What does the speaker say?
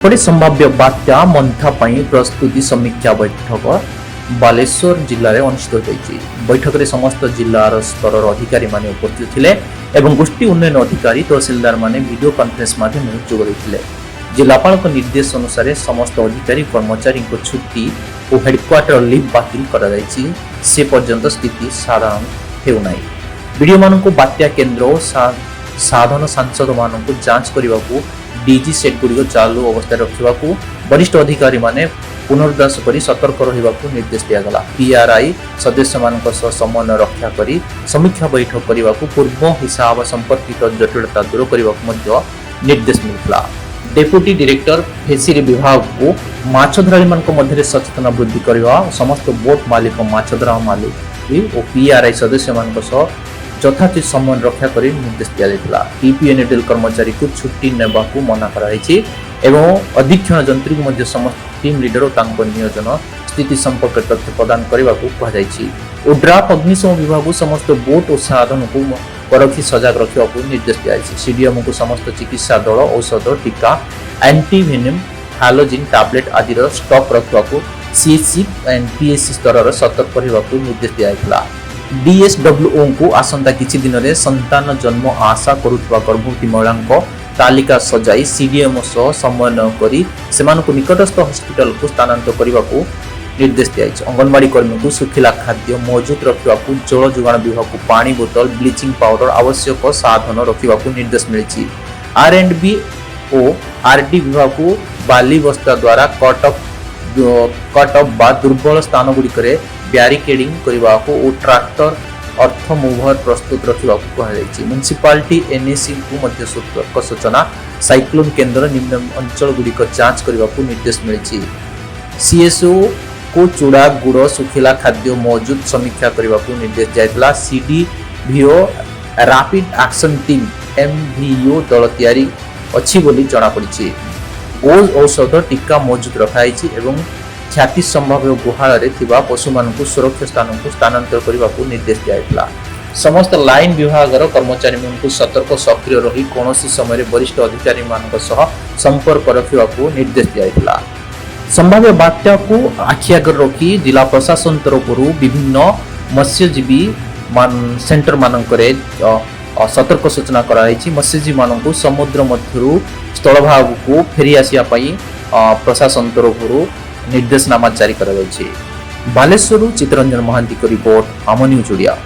परि संभाव्य बात्या मंथा पई प्रस्तुति समीक्षा बैठक बालेश्वर जिले में अनुष्ठित होती। बैठक में समस्त जिलार स्तर अधिकारी माने उपस्थित थिले एवं गोष्ठी उन्नयन अधिकारी तहसीलदार माने वीडियो कॉन्फ्रेंस माध्यम जोग देथिले। जिलापाल निर्देश अनुसार समस्त अधिकारी कर्मचारी को छुट्टी और हेडक्वार्टर लीव बातिल करा जायछि। से पर्यंत स्थिति साधारण हेउनाई। वीडियो मानक बात्या केन्द्र साधन सांसद मानक जांच करने डीजी सेट गुड़िक चालू अवस्था रखा वरिष्ठ अधिकारी माने पुनर्दास करी सतर्क रहा निर्देश दिगला। पीआरआई सदस्य मान समन्वय रक्षा करी समीक्षा बैठक करने पूर्व हिसाब संपर्कित जटिलता दूर करने निर्देश मिलता। डेप्यूटी डायरेक्टर फिशरी विभाग को माछधराड़ी मध्य सचेतना वृद्धि करने समस्त बोट मालिक माछधरा मालिक और पीआरआई सदस्य मान यथाचित समय रक्षा कर निर्देश दिया। टीपीएनएडीएल कर्मचारी को छुट्टी नेबा को मना कराई एवं अधीक्षण जंत्री को समस्त टीम लीडर और नियोजन स्थिति संपर्क तथ्य प्रदान करने को कहुई। ओड्राफ अग्निशम विभाग को समस्त बोट और साधन को परखी सजग रखा निर्देश दिया। सीडीएम को समस्त चिकित्सा दल औषध टीका एंटीवेनम हालोजिन टैबलेट आदि स्टॉक रखा सीएचसी एंड पीएससी स्तर सतर्क रहा निर्देश दिया। डीएसडब्ल्यूओ को आसंता किछि दिन में संतान जन्म आशा करुवा गर्भवती महिला तालिका सजाई सीडीएम सह समन्वय करी सेमानकु निकटस्थ हॉस्पिटल को स्थानांतर करने को निर्देश दिया। अंगनवाड़ी कर्मी को सुखिला खाद्य मौजूद रखा जल जोगाण विभाग को पानी बोतल ब्लीचिंग पाउडर आवश्यक साधन रखा निर्देश मिली। आर&बी और आरडी विभाग को बाली बस्ता द्वारा कटअप बा दुर्बल स्थान गुड़िक ब्यारिकेडिंग करने को और ट्रैक्टर अर्थ मूवर प्रस्तुत रखा कहुई। म्युनिसिपालिटी एनएसी को सतर्क सूचना साइक्लोन केन्द्र निम्न अंचल गुड़िक जांच करने को निर्देश मिली। सीएसओ को चूड़ा गुड़ सुखिला खाद्य मौजूद समीक्षा करने को निर्देश दिया। सीडीवीओ रैपिड एक्शन टीम एमवीओ दल तैयारी अच्छी बोली जना पड़ी। औषध टीका मौजूद रखाई एवं ख्याति संभाव्य गुहाल पशु मान सुरक्षा स्थान को स्थानांतर करने को निर्देश दिया। समस्त लाइन विभाग कर्मचारी को सतर्क सक्रिय रही कौन समय वरिष्ठ अधिकारी मान संपर्क रखा निर्देश दिया। संभाव्य बात्या को आखि आगे रखी जिला प्रशासन तरफ विभिन्न मत्स्यजीवी सेंटर मानक सतर्क सूचना कराई। मत्स्यजीवी मान समुद्र मध्य स्थल भाग को फेरी आसिया प्रशासन तरफ निर्देशनामा जारी करा जायछि। बालेश्वर चित्तरंजन महांती को रिपोर्ट आम न्यूज ओडिया।